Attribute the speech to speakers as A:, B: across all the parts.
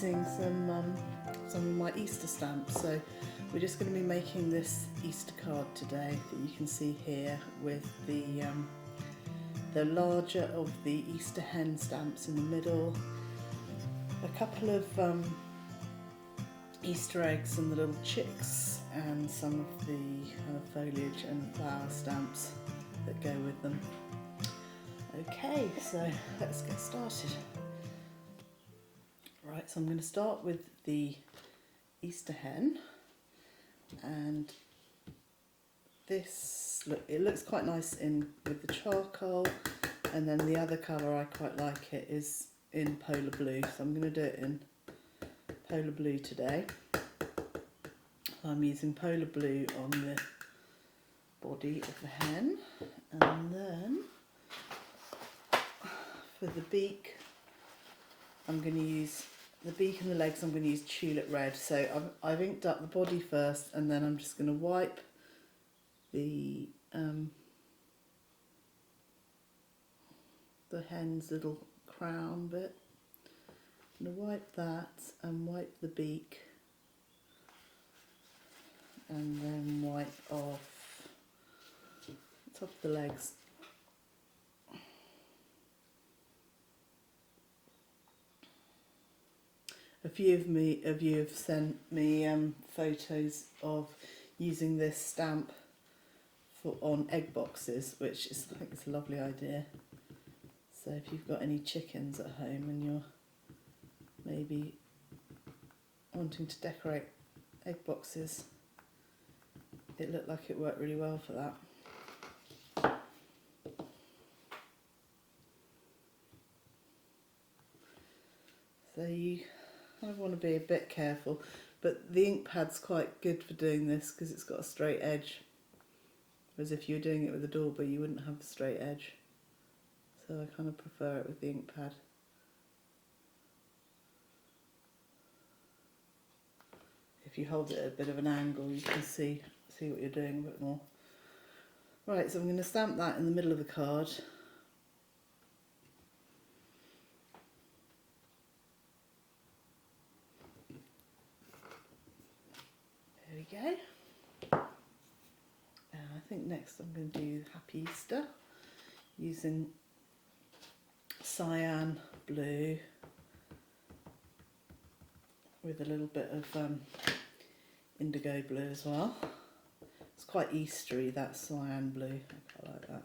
A: using some of my Easter stamps. So we're just going to be making this Easter card today that you can see here with the larger of the Easter hen stamps in the middle, a couple of Easter eggs and the little chicks, and some of the foliage and flower stamps that go with them. Okay, so let's get started. Right, so I'm going to start with the Easter hen, and this it looks quite nice in with the charcoal, and then the other colour I quite like it is in polar blue, so I'm going to do it in polar blue today. I'm using polar blue on the body of the hen, and then for the beak I'm going to use the beak and the legs. I'm going to use tulip red. So I've inked up the body first, and then I'm just going to wipe the hen's little crown bit. I'm going to wipe that and wipe the beak, and then wipe off the top of the legs. A few of you have sent me photos of using this stamp on egg boxes, which is, I think it's a lovely idea. So if you've got any chickens at home and you're maybe wanting to decorate egg boxes, it looked like it worked really well for that. So you kind of want to be a bit careful, but the ink pad's quite good for doing this because it's got a straight edge, whereas if you were doing it with a Dauber you wouldn't have a straight edge. So I kind of prefer it with the ink pad. If you hold it at a bit of an angle you can see what you're doing a bit more. Right, so I'm going to stamp that in the middle of the card. There we go. And I think next I'm going to do Happy Easter using cyan blue with a little bit of indigo blue as well. It's quite Eastery, that cyan blue. I quite like that.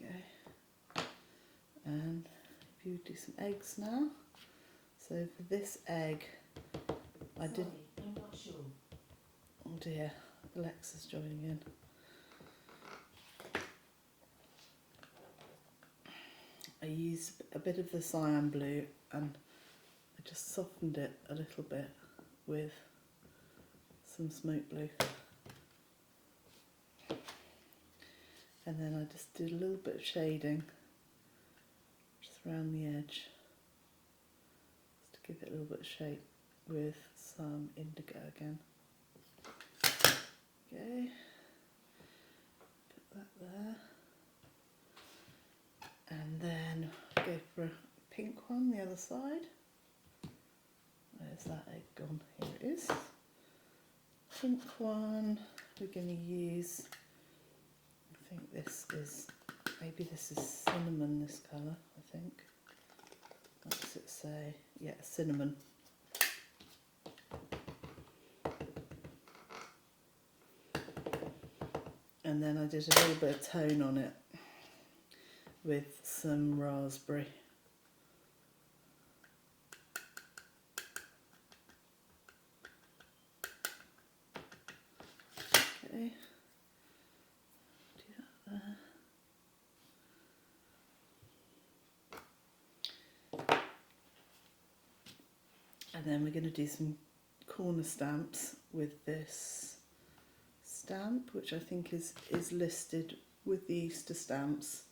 A: Okay. And if you do some eggs now. So for this egg, I did.
B: I'm not sure.
A: Oh dear, Alexa's joining in. I used a bit of the cyan blue and I just softened it a little bit with some smoke blue. And then I just did a little bit of shading just around the edge, just to give it a little bit of shape with some indigo again. Okay, put that there. And then go for a pink one the other side. Where's that egg gone? Here it is. Pink one. We're going to use, I think this is, maybe this is cinnamon, this colour, I think. What does it say? Yeah, cinnamon. And then I did a little bit of tone on it with some raspberry. Okay, do that there. And then we're going to do some corner stamps with this stamp, which I think is listed with the Easter stamps.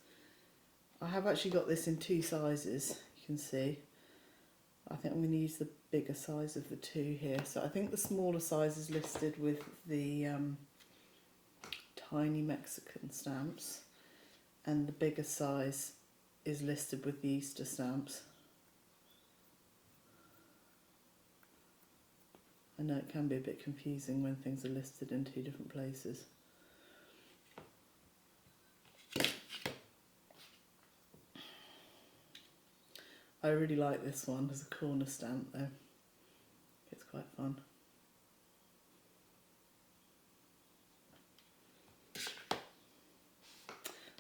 A: I have actually got this in two sizes, you can see. I think I'm going to use the bigger size of the two here. So I think the smaller size is listed with the tiny Mexican stamps, and the bigger size is listed with the Easter stamps. I know it can be a bit confusing when things are listed in two different places. I really like this one as a corner stamp though. It's quite fun.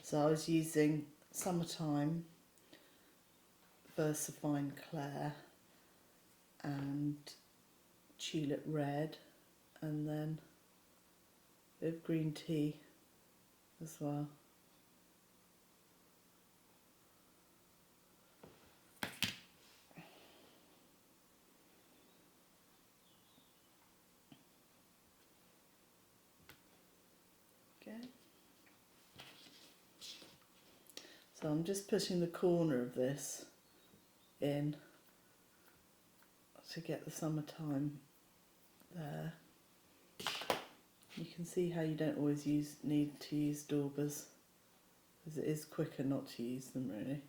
A: So I was using Summertime, Versafine Clare and Tulip Red, and then a bit of green tea as well. Okay. So I'm just putting the corner of this in to get the Summertime there. You can see how you don't always need to use daubers, because it is quicker not to use them really.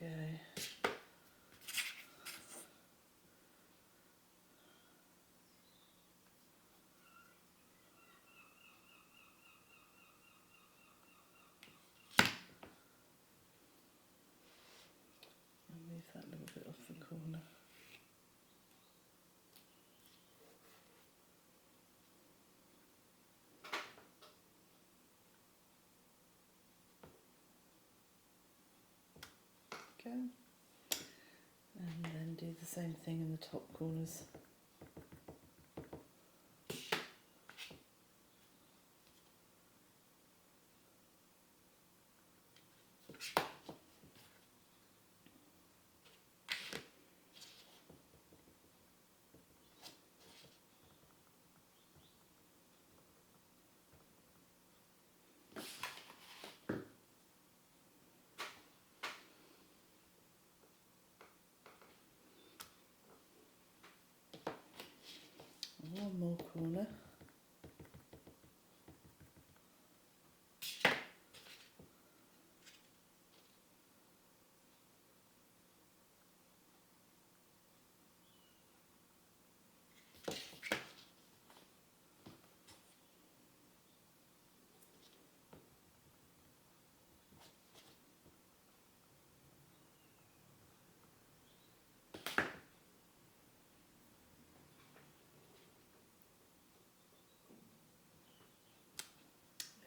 A: Okay. I'll move that little bit off the corner. Okay. And then do the same thing in the top corners. One more corner.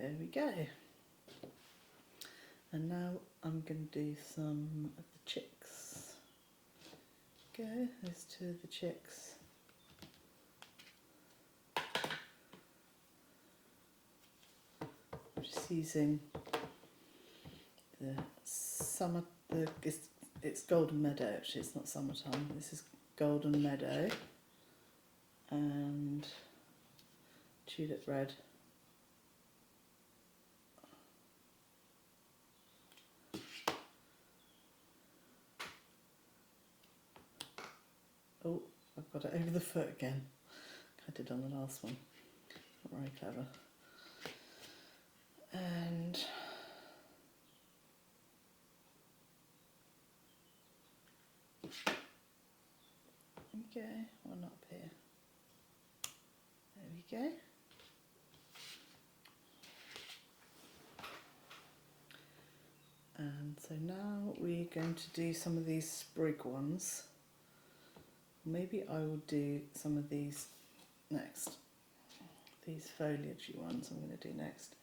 A: There we go. And now I'm going to do some of the chicks. Go, there's two of the chicks. I'm just using the summer, it's Golden Meadow actually, it's not Summertime. This is Golden Meadow and Tulip Red. Oh, I've got it over the foot again. I did on the last one. Not very clever. And okay, one up here. There we go. And so now we're going to do some of these sprig ones. Maybe I will do some of these next. These foliagey ones I'm going to do next.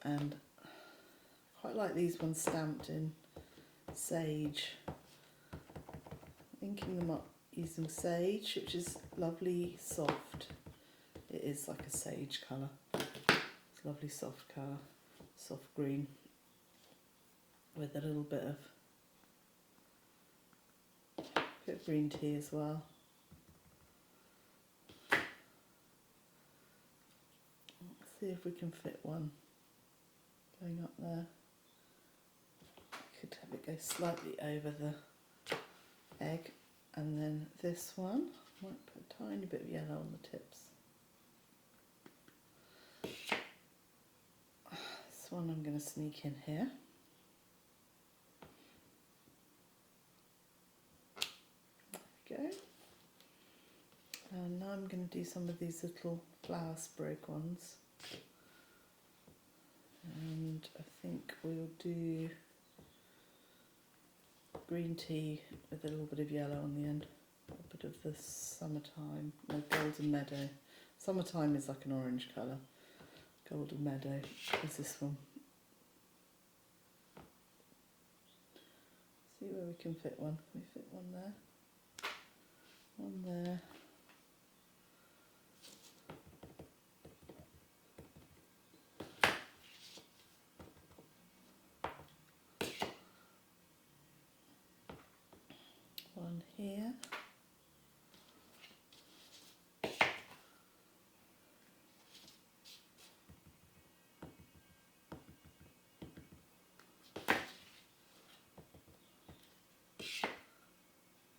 A: And I quite like these ones stamped in sage. Inking them up using sage, which is lovely soft. It is like a sage colour. It's a lovely soft colour, soft green, with a little bit of green tea as well. Let's see if we can fit one going up there. Could have it go slightly over the egg, and then this one might put a tiny bit of yellow on the tips. next one I'm going to sneak in here. There we go. And now I'm going to do some of these little flower sprig ones. And I think we'll do green tea with a little bit of yellow on the end. A bit of the summertime, no, golden meadow. Summertime is like an orange colour. Golden meadow is this one. See where we can fit one. Can we fit one there? One there. One here.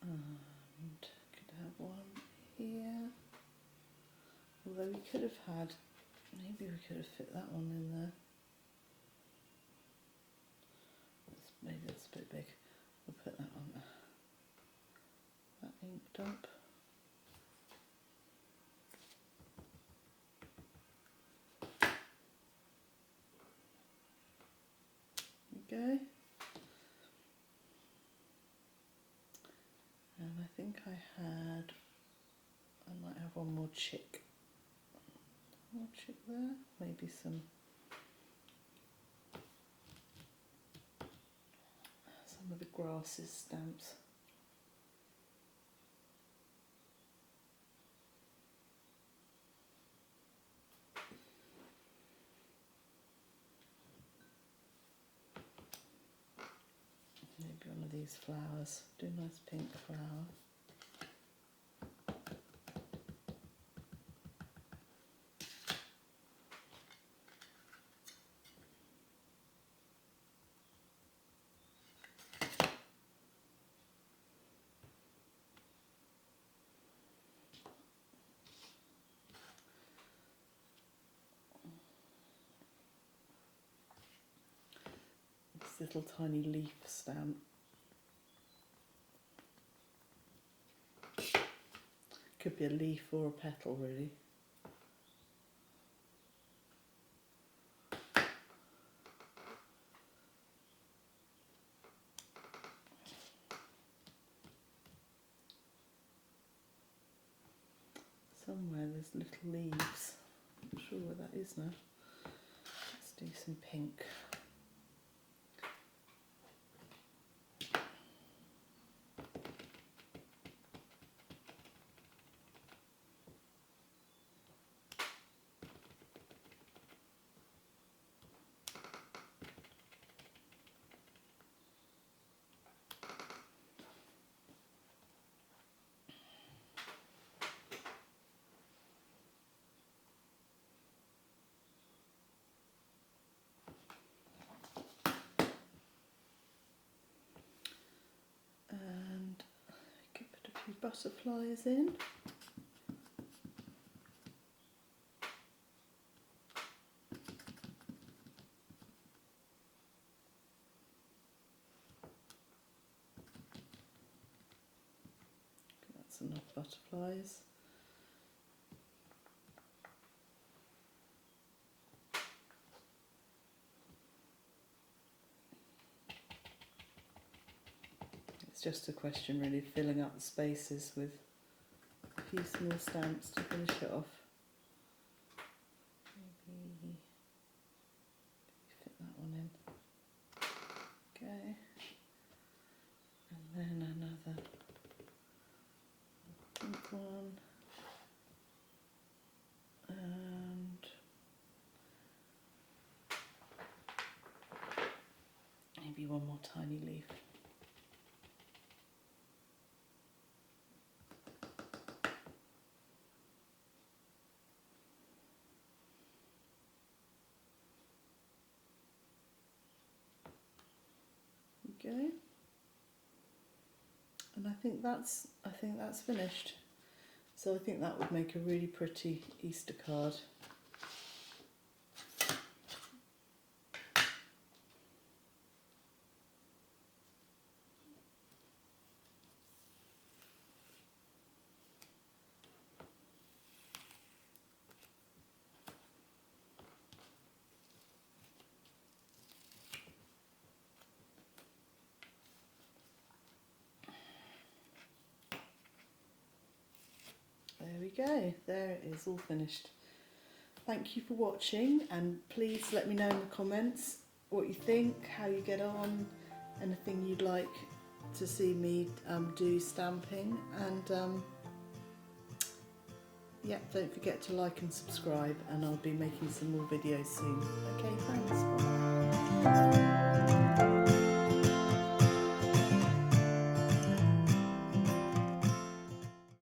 A: And could have one here. Although we could have had, maybe we could have fit that one in there. Maybe that's a bit big. We'll put that on there. That ink dump. There we go. And I think I might have one more chick. More chick there. Maybe some of the grasses stamps. Maybe one of these flowers. Do a nice pink flower. Little tiny leaf stamp. Could be a leaf or a petal, really. Somewhere there's little leaves. I'm not sure where that is now. Let's do some pink. And I could put a few butterflies in. That's enough butterflies. It's just a question really of filling up the spaces with a few small stamps to finish it off. Maybe fit that one in. Okay. And then another pink one. And maybe one more tiny leaf. Okay, and I think that's finished. So I think that would make a really pretty Easter card. go, there it is, all finished. Thank you for watching, and please let me know in the comments what you think, how you get on, anything you'd like to see me do stamping, and yeah, don't forget to like and subscribe, and I'll be making some more videos soon. Okay, thanks, bye.